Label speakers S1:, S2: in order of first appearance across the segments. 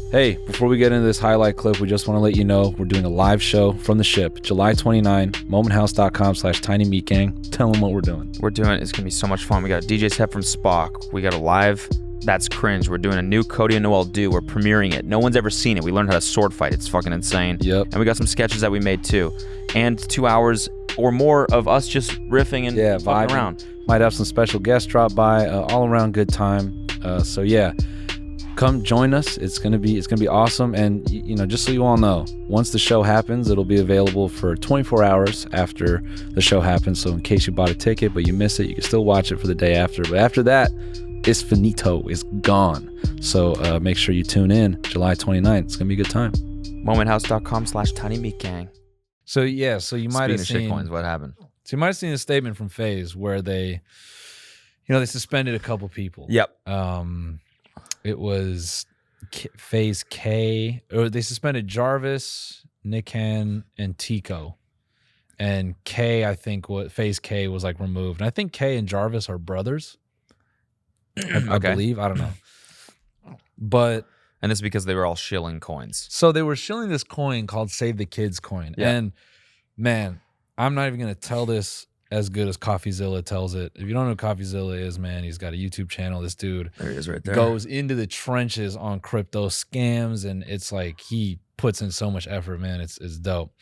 S1: Hey, before we get into this highlight clip, we just want to let you know we're doing a live show from the ship, July 29, momenthouse.com/tinymeatgang. Tell them what we're doing.
S2: It's going to be so much fun. We got a DJ set from Spock. We got a live That's Cringe. We're doing a new Cody and Noel do. We're premiering it. No one's ever seen it. We learned how to sword fight. It's fucking insane.
S1: Yep.
S2: And we got some sketches that we made too. And 2 hours or more of us just riffing and fucking around.
S1: Might have some special guests drop by. All around good time. So yeah. Come join us. It's gonna be awesome. And just so you all know, once the show happens, it'll be available for 24 hours after the show happens. So in case you bought a ticket but you miss it, you can still watch it for the day after. But after that, it's finito. It's gone. So make sure you tune in July 29th. It's gonna be a good time.
S2: Momenthouse.com/tinymeatgang.
S1: So yeah, so you might have seen
S2: shitcoins. What happened?
S1: So you might have seen a statement from FaZe where they suspended a couple people.
S2: Yep.
S1: It was FaZe Kay, or they suspended Jarvis, Nikan, and Tico. And Kay, I think FaZe Kay was like removed. And I think Kay and Jarvis are brothers. I believe. I don't know.
S2: And it's because they were all shilling coins.
S1: So they were shilling this coin called Save the Kids coin. Yeah. And man, I'm not even going to tell this as good as CoffeeZilla tells it. If you don't know who CoffeeZilla is, man, he's got a YouTube channel. This dude
S2: there he is right there.
S1: Goes into the trenches on crypto scams, and it's like he puts in so much effort, man. It's dope.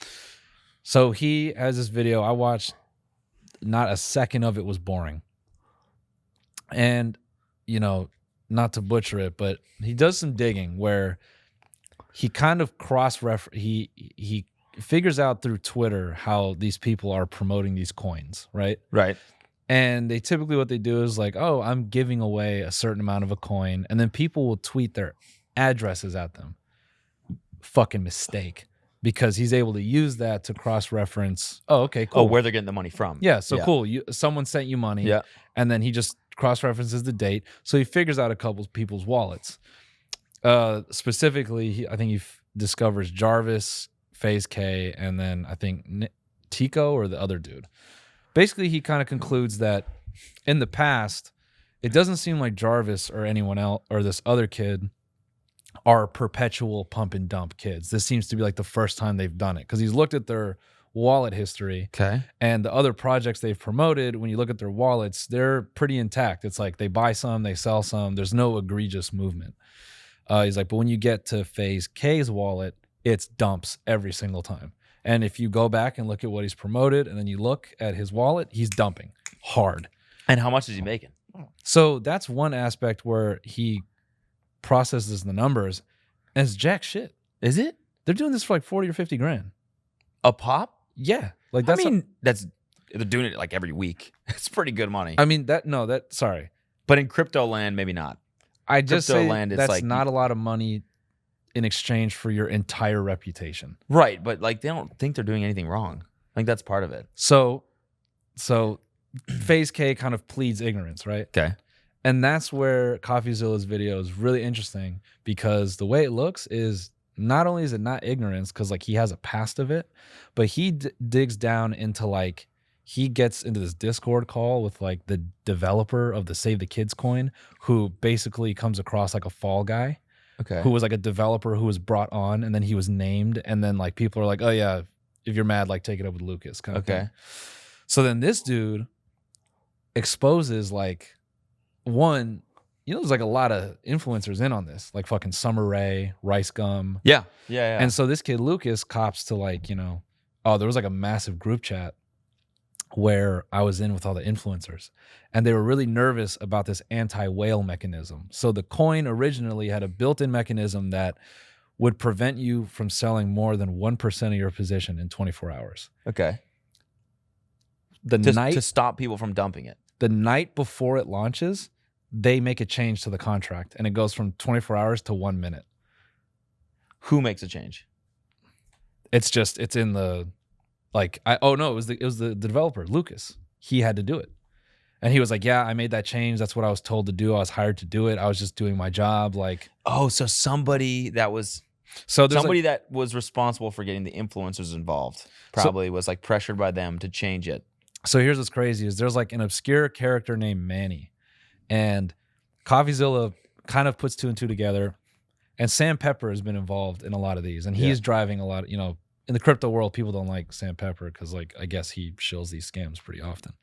S1: So he has this video. I watched, not a second of it was boring. And, not to butcher it, but he does some digging where he kind of he figures out through Twitter how these people are promoting these coins, right?
S2: Right.
S1: And they typically, what they do is like, oh, I'm giving away a certain amount of a coin. And then people will tweet their addresses at them. Fucking mistake. Because he's able to use that to cross-reference. Oh, okay, cool.
S2: Oh, where they're getting the money from.
S1: Yeah, so cool. Someone sent you money.
S2: Yeah.
S1: And then he just cross-references the date. So he figures out a couple people's wallets. Specifically, I think he discovers Jarvis, FaZe Kay, and then I think Tico or the other dude. Basically, he kind of concludes that in the past, it doesn't seem like Jarvis or anyone else or this other kid are perpetual pump and dump kids. This seems to be like the first time they've done it because he's looked at their wallet history.
S2: Okay.
S1: And the other projects they've promoted, when you look at their wallets, they're pretty intact. It's like they buy some, they sell some. There's no egregious movement. He's like, but when you get to FaZe Kay's wallet, it's dumps every single time. And if you go back and look at what he's promoted and then you look at his wallet, he's dumping hard.
S2: And how much is he making?
S1: So that's one aspect where he processes the numbers and it's jack shit.
S2: Is it?
S1: They're doing this for like 40 or 50 grand.
S2: A pop?
S1: Yeah. Like that's
S2: they're doing it like every week. It's pretty good money.
S1: I mean, sorry.
S2: But in crypto land, maybe not.
S1: I just
S2: crypto
S1: say
S2: land, it's
S1: that's
S2: like,
S1: not a lot of money in exchange for your entire reputation.
S2: Right, but like they don't think they're doing anything wrong. I think that's part of it.
S1: So FaZe Kay kind of pleads ignorance, right?
S2: Okay.
S1: And that's where CoffeeZilla's video is really interesting because the way it looks is not only is it not ignorance because like he has a past of it, but he digs down into like he gets into this Discord call with like the developer of the Save the Kids coin who basically comes across like a fall guy.
S2: Okay.
S1: Who was like a developer who was brought on and then he was named and then like people are like, oh yeah, if you're mad, like take it up with Lucas kind of thing. So then this dude exposes like one, there's like a lot of influencers in on this, like fucking Summer Rae, Rice Gum.
S2: Yeah.
S1: And so this kid Lucas cops to like, there was like a massive group chat where I was in with all the influencers and they were really nervous about this anti-whale mechanism. So the coin originally had a built-in mechanism that would prevent you from selling more than 1% of your position in 24 hours.
S2: Okay. To stop people from dumping it.
S1: The night before it launches, they make a change to the contract and it goes from 24 hours to 1 minute.
S2: Who makes a change?
S1: It's in the it was the developer, Lucas. He had to do it. And he was like, yeah, I made that change. That's what I was told to do. I was hired to do it. I was just doing my job. Like,
S2: oh, so somebody that was that was responsible for getting the influencers involved probably was like pressured by them to change it.
S1: So here's what's crazy is there's like an obscure character named Manny. And CoffeeZilla kind of puts two and two together. And Sam Pepper has been involved in a lot of these, and he's driving a lot of, in the crypto world, people don't like Sam Pepper because, like, I guess he shills these scams pretty often.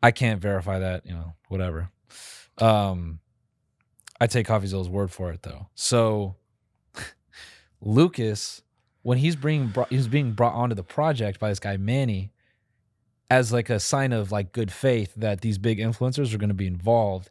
S1: I can't verify that, whatever. I take CoffeeZilla's word for it, though. So Lucas, when he's being brought onto the project by this guy Manny, as like a sign of like good faith that these big influencers are going to be involved,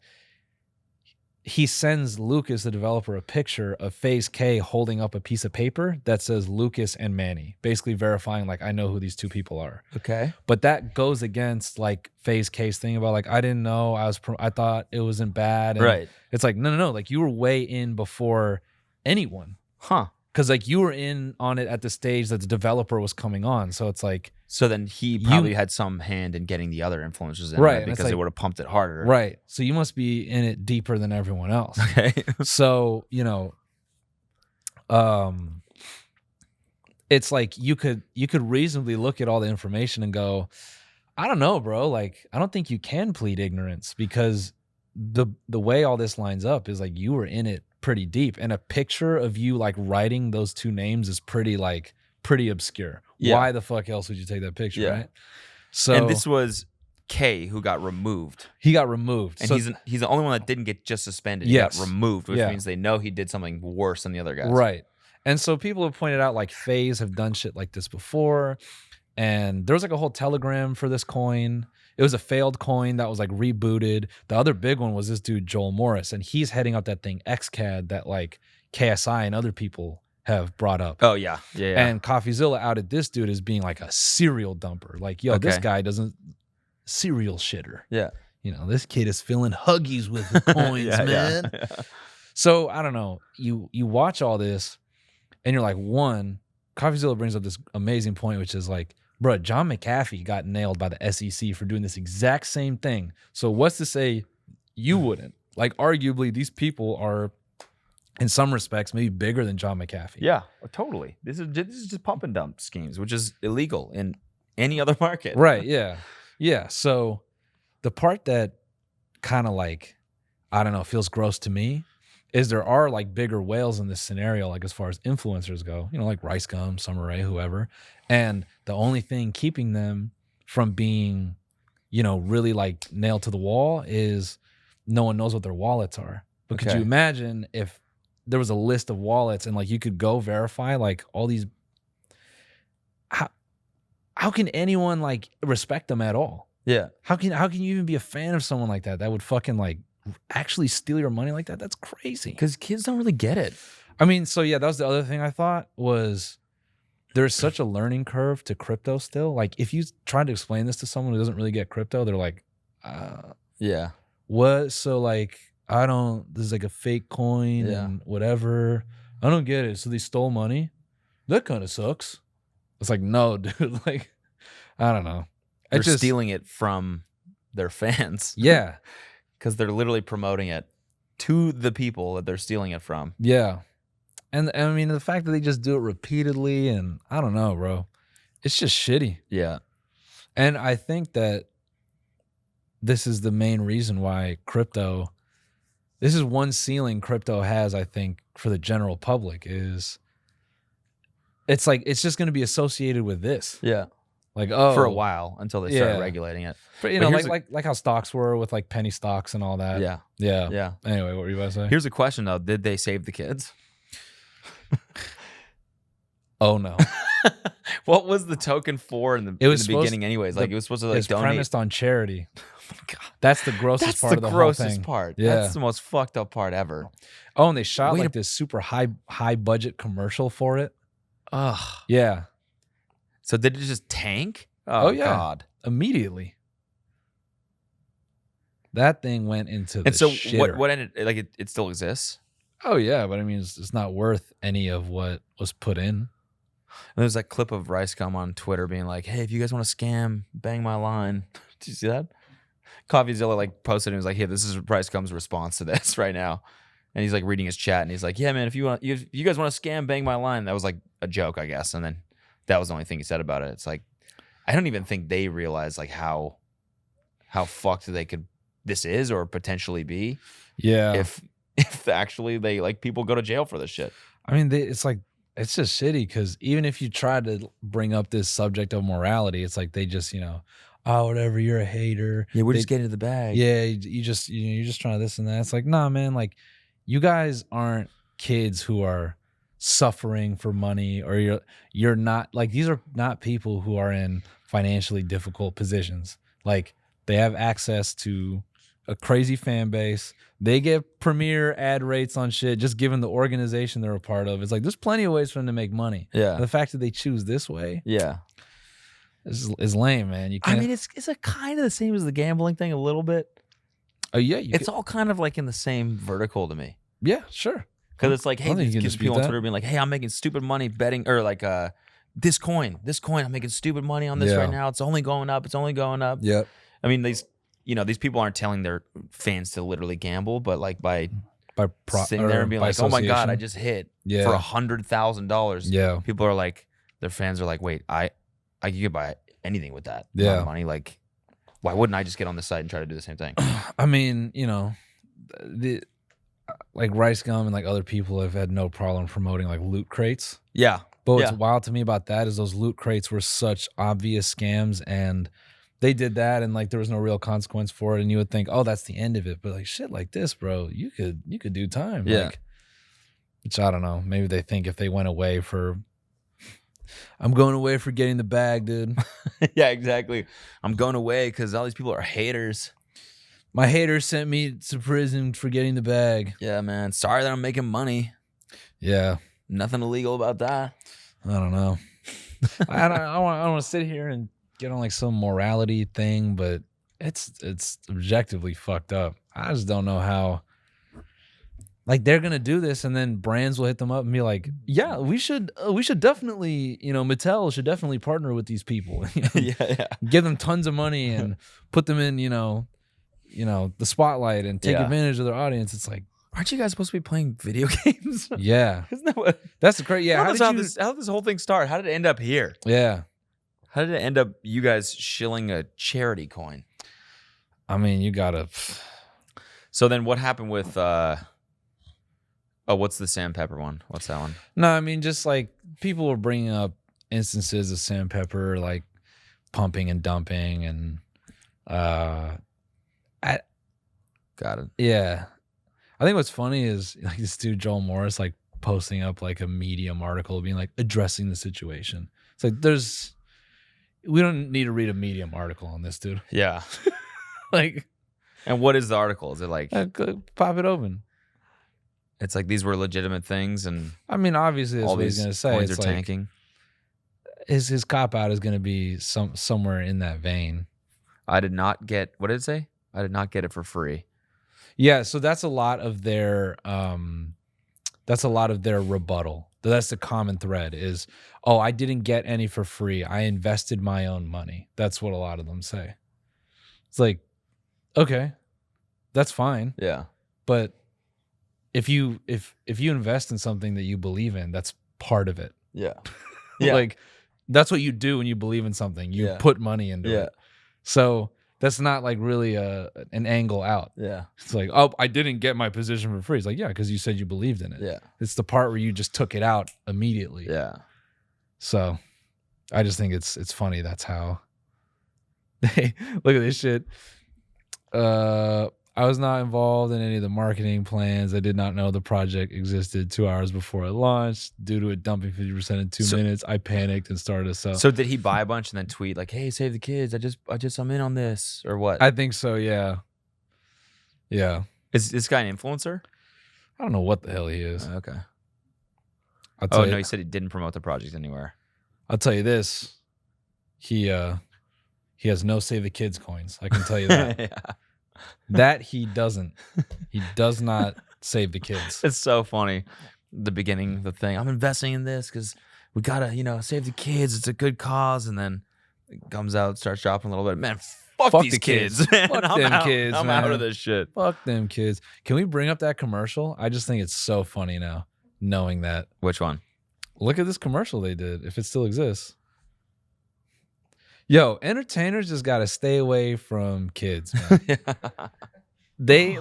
S1: he sends Lucas, the developer, a picture of FaZe Kay holding up a piece of paper that says Lucas and Manny, basically verifying, like, I know who these two people are.
S2: Okay.
S1: But that goes against like FaZe Kay's thing about like, I didn't know, I thought it wasn't bad. And
S2: right.
S1: It's like, no. Like, you were way in before anyone.
S2: Huh.
S1: Because like you were in on it at the stage that the developer was coming on. So it's like.
S2: So then he probably had some hand in getting the other influencers in,
S1: right?
S2: Because it would have pumped it harder.
S1: Right. So you must be in it deeper than everyone else.
S2: Okay.
S1: So, it's like you could reasonably look at all the information and go, I don't know, bro. Like, I don't think you can plead ignorance, because the way all this lines up is like you were in it pretty deep, and a picture of you like writing those two names is pretty obscure.
S2: Yeah.
S1: Why the fuck else would you take that picture,
S2: Yeah.
S1: right? So,
S2: and this was Kay who got removed.
S1: He got removed.
S2: And
S1: so,
S2: he's the only one that didn't get just suspended.
S1: Yes.
S2: He got removed, which
S1: Yeah.
S2: means they know he did something worse than the other guys.
S1: Right. And so people have pointed out like FaZe have done shit like this before. And there was like a whole telegram for this coin. It was a failed coin that was like rebooted. The other big one was this dude, Joel Morris. And he's heading up that thing, XCAD, that like KSI and other people have brought up.
S2: Oh, yeah. Yeah.
S1: And CoffeeZilla outed this dude as being like a serial dumper. Like, yo, this guy doesn't serial shitter.
S2: Yeah.
S1: This kid is filling Huggies with the coins, man.
S2: Yeah.
S1: So I don't know. You watch all this and you're like, one, CoffeeZilla brings up this amazing point, which is like, bro, John McAfee got nailed by the SEC for doing this exact same thing. So what's to say you wouldn't? Like, arguably, these people are, in some respects, maybe bigger than John McAfee.
S2: Yeah, totally. This is just pump and dump schemes, which is illegal in any other market.
S1: Right, yeah. Yeah, so the part that kind of like, I don't know, feels gross to me is there are like bigger whales in this scenario, like as far as influencers go, like Rice Gum, Summer Rae, whoever. And the only thing keeping them from being, really like nailed to the wall is no one knows what their wallets are. But could you imagine if there was a list of wallets and like you could go verify like all these, how can anyone like respect them at all?
S2: Yeah.
S1: How can you even be a fan of someone like that would fucking like actually steal your money like that? That's crazy.
S2: Because kids don't really get it.
S1: I mean, so yeah, that was the other thing I thought was there's such a learning curve to crypto still. Like if you try to explain this to someone who doesn't really get crypto, they're like,
S2: yeah.
S1: What? So like, this is like a fake coin and whatever. I don't get it. So they stole money? That kind of sucks. It's like, no, dude. Like, I don't know.
S2: They're stealing it from their fans.
S1: Yeah.
S2: Because they're literally promoting it to the people that they're stealing it from.
S1: Yeah. And I mean, the fact that they just do it repeatedly, and I don't know, bro. It's just shitty.
S2: Yeah.
S1: And I think that this is the main reason why this is one ceiling crypto has, I think, for the general public is it's like, it's just going to be associated with this.
S2: Yeah.
S1: Like,
S2: for a while until they start regulating it.
S1: For, like how stocks were with like penny stocks and all that.
S2: Yeah.
S1: Yeah.
S2: Yeah.
S1: Anyway, what were you about to say?
S2: Here's a question though. Did they save the kids?
S1: Oh no.
S2: What was the token for in the beginning anyways? Like it was supposed to like
S1: it's
S2: donate.
S1: premised on charity.
S2: Oh my God.
S1: That's the grossest part of the whole thing. That's the grossest
S2: part.
S1: Yeah.
S2: That's the most fucked up part ever.
S1: Oh, and they shot like this super high budget commercial for it.
S2: Ugh.
S1: Yeah.
S2: So did it just tank?
S1: Oh yeah.
S2: God.
S1: Immediately. That thing went into the
S2: And so
S1: shitter.
S2: what ended, like it still exists?
S1: Oh yeah, but I mean it's not worth any of what was put in.
S2: And there's that clip of Rice Gum on Twitter being like, hey, if you guys want to scam, bang my line. Did you see that? CoffeeZilla like posted and was like, hey, this is Rice Gum's response to this right now. And he's like reading his chat and he's like, yeah, man, if you guys want to scam, bang my line. That was like a joke, I guess. And then that was the only thing he said about it. It's like, I don't even think they realize like how fucked this is or potentially be.
S1: Yeah.
S2: If if actually they like people go to jail for this shit.
S1: I mean, it's like it's just shitty because even if you try to bring up this subject of morality, it's like they just oh whatever, you're a hater.
S2: Yeah, we're just getting to the bag.
S1: Yeah, you just you're just trying to this and that. It's like nah, man. Like you guys aren't kids who are suffering for money, or you're not like these are not people who are in financially difficult positions. Like they have access to a crazy fan base. They get premier ad rates on shit just given the organization they're a part of. It's like there's plenty of ways for them to make money.
S2: Yeah.
S1: And the fact that they choose this way,
S2: Yeah.
S1: is lame, man. You can't.
S2: I mean, it's a kind of the same as the gambling thing a little bit.
S1: Oh yeah,
S2: It's all kind of like in the same vertical to me.
S1: yeah, sure.
S2: Because it's like, hey,
S1: think you
S2: these
S1: can
S2: kids
S1: dispute
S2: people on
S1: that.
S2: Twitter being like, hey, I'm making stupid money betting, or like this coin, I'm making stupid money on this
S1: Yeah.
S2: right now. It's only going up.
S1: Yep.
S2: I mean, these people aren't telling their fans to literally gamble, but like by sitting there and being like, oh my God, I just hit for $100,000.
S1: Yeah.
S2: People are like, their fans are like, wait, I you could buy anything with that amount
S1: Yeah.
S2: of money. Like, why wouldn't I just get on the site and try to do the same thing?
S1: I mean, the like Rice Gum and like other people have had no problem promoting like loot crates.
S2: Yeah.
S1: But what's wild to me about that is those loot crates were such obvious scams, and they did that and like there was no real consequence for it, and you would think, oh, that's the end of it. But like shit like this, bro, you could do time.
S2: Yeah.
S1: Like, which I don't know. Maybe they think if they went away for I'm going away for getting the bag, dude.
S2: Yeah, exactly. I'm going away because all these people are haters.
S1: My hater sent me to prison for getting the bag.
S2: Yeah, man. Sorry that I'm making money.
S1: Yeah.
S2: Nothing illegal about that.
S1: I don't know. I don't want to sit here and get on like some morality thing, but it's objectively fucked up. I just don't know how. Like they're gonna do this, and then brands will hit them up and be like, "Yeah, we should definitely, Mattel should definitely partner with these people.
S2: Yeah.
S1: Give them tons of money and put them in, the spotlight and take advantage of their audience." It's like,
S2: aren't you guys supposed to be playing video games?
S1: yeah,
S2: Isn't that what?
S1: that's the crazy. Yeah,
S2: How did this whole thing start? How did it end up here?
S1: Yeah,
S2: How did it end up you guys shilling a charity coin?
S1: I mean, you gotta.
S2: So then what happened with what's the sandpepper one? What's that one?
S1: No, I mean, just like people were bringing up instances of sandpepper, like pumping and dumping, and
S2: Got it.
S1: yeah. I think what's funny is like this dude Joel Morris like posting up like a Medium article being like addressing the situation. It's like we don't need to read a Medium article on this, dude.
S2: Yeah.
S1: Like,
S2: And what is the article? Is it like
S1: pop it open?
S2: it's like these were legitimate things and
S1: I mean, obviously that's
S2: all
S1: what he's
S2: these
S1: gonna say.
S2: coins
S1: It's
S2: are
S1: like
S2: tanking?
S1: his cop out is gonna be somewhere in that vein.
S2: I did not get, what did it say? I did not get it for free.
S1: Yeah, so that's a lot of their rebuttal. That's the common thread is, oh, I didn't get any for free. I invested my own money. That's what a lot of them say. It's like, okay, that's fine.
S2: Yeah.
S1: But if you invest in something that you believe in, that's part of it.
S2: Yeah.
S1: Like that's what you do when you believe in something. You put money into it. So that's not like really an angle out.
S2: Yeah.
S1: It's like, oh, I didn't get my position for free. It's like, yeah, because you said you believed in it.
S2: Yeah.
S1: It's the part where you just took it out immediately.
S2: Yeah.
S1: So I just think it's funny. That's how they look at this shit. I was not involved in any of the marketing plans. I did not know the project existed 2 hours before it launched. Due to it dumping 50% in 2 minutes, I panicked and started to sell.
S2: So did he buy a bunch and then tweet like, "Hey, save the kids! I'm in on this," or what?
S1: I think so. Yeah. Yeah.
S2: Is this guy an influencer?
S1: I don't know what the hell he is.
S2: Okay.
S1: I'll tell
S2: Oh
S1: you,
S2: no, he said he didn't promote the project anywhere.
S1: I'll tell you this. He has no Save the Kids coins. I can tell you that.
S2: Yeah.
S1: That he doesn't. He does not save the kids.
S2: It's so funny. The beginning, the thing. I'm investing in this because we gotta, save the kids. It's a good cause, and then it comes out, starts dropping a little bit. Man, fuck these
S1: the
S2: kids. Man.
S1: Fuck
S2: I'm
S1: them
S2: out.
S1: kids,
S2: I'm
S1: man.
S2: out of this shit.
S1: Fuck them kids. Can we bring up that commercial? I just think it's so funny now, knowing that.
S2: Which one?
S1: Look at this commercial they did, if it still exists. Yo, entertainers just gotta stay away from kids, man.
S2: Yeah.
S1: They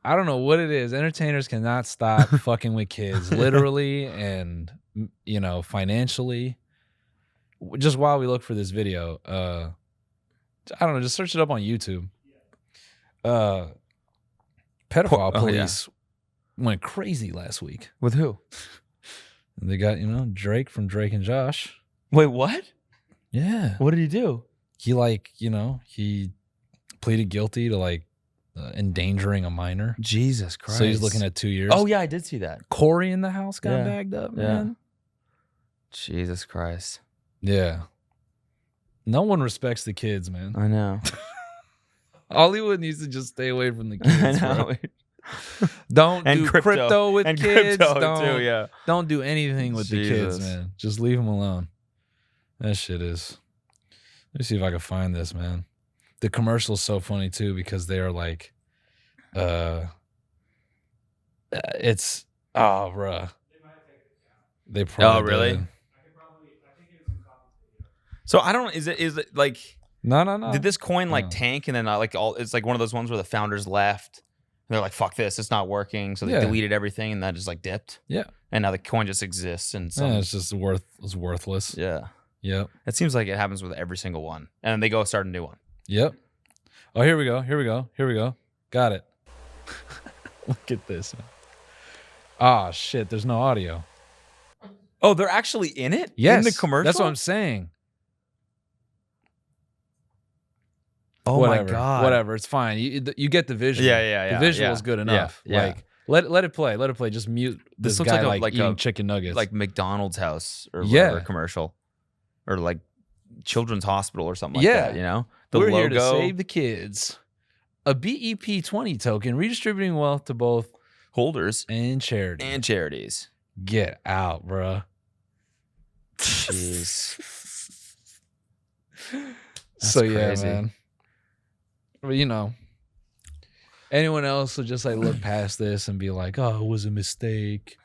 S1: I don't know what it is. Entertainers cannot stop fucking with kids, literally and financially. Just while we look for this video, I don't know. Just search it up on YouTube. Pedophile police went crazy last week.
S2: With who?
S1: They got Drake from Drake and Josh.
S2: Wait, what?
S1: Yeah.
S2: What did he do?
S1: He he pleaded guilty to endangering a minor.
S2: Jesus Christ.
S1: So he's looking at 2 years.
S2: Oh yeah, I did see that.
S1: Corey in the house got bagged up, man.
S2: Jesus Christ.
S1: Yeah. No one respects the kids, man.
S2: I know.
S1: Hollywood needs to just stay away from the kids.
S2: I know.
S1: Don't do crypto with kids.
S2: Crypto too, yeah.
S1: Don't do anything with the kids, man. Just leave them alone. That shit is. Let me see if I can find this, man. The commercial's so funny too because they are like, it's bruh. They probably.
S2: Oh really?
S1: Did.
S2: So I don't. Is it like?
S1: No.
S2: Did this coin tank and then it's like one of those ones where the founders left. And they're like, fuck this, it's not working. So they deleted everything and that just dipped.
S1: Yeah.
S2: And now the coin just exists and
S1: it's just worthless.
S2: Yeah.
S1: Yep.
S2: It seems like it happens with every single one. And then they go start a new one.
S1: Yep. Oh, here we go. Got it. Look at this. Oh shit, there's no audio.
S2: Oh, they're actually in it?
S1: Yes.
S2: In the commercial?
S1: That's what I'm saying.
S2: Oh
S1: whatever,
S2: my God.
S1: Whatever. It's fine. You get the visual.
S2: Yeah.
S1: The visual is good enough.
S2: Yeah.
S1: Let it play. Let it play. Just mute this
S2: looks
S1: guy
S2: like
S1: eating
S2: a
S1: chicken nuggets.
S2: Like McDonald's house or whatever commercial. Or like Children's Hospital or something like that, The
S1: We're
S2: logo.
S1: here to save the kids. A BEP 20 token redistributing wealth to both
S2: holders
S1: and charities. Get out, bruh.
S2: Jeez.
S1: So
S2: crazy.
S1: Yeah, man. But anyone else will just look past this and be like, "Oh, it was a mistake."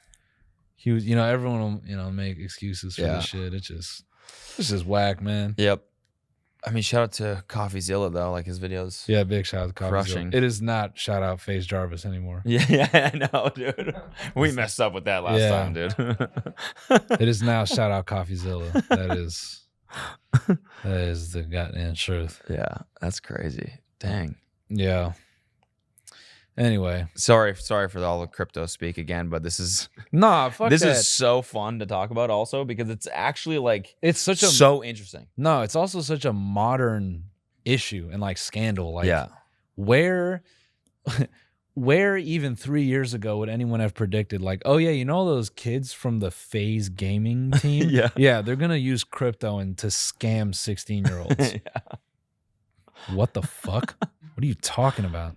S1: He was, everyone will, make excuses for this shit. It's just whack, man.
S2: Yep. I mean, shout out to CoffeeZilla though, his videos.
S1: Yeah, big shout out to
S2: crushing.
S1: CoffeeZilla. It is not shout out FaZe Jarvis anymore.
S2: Yeah, I know, dude. We messed up with that last time, dude.
S1: It is now shout out CoffeeZilla. That is the goddamn truth.
S2: Yeah, that's crazy. Dang.
S1: Yeah. Anyway,
S2: sorry for all the crypto speak again, but this is
S1: fuck
S2: this
S1: that.
S2: is so fun to talk about also because it's actually
S1: it's
S2: so interesting.
S1: No, it's also such a modern issue and scandal. Where even 3 years ago would anyone have predicted those kids from the FaZe gaming team? Yeah, they're gonna use crypto and to scam 16-year-olds. What the fuck? What are you talking about?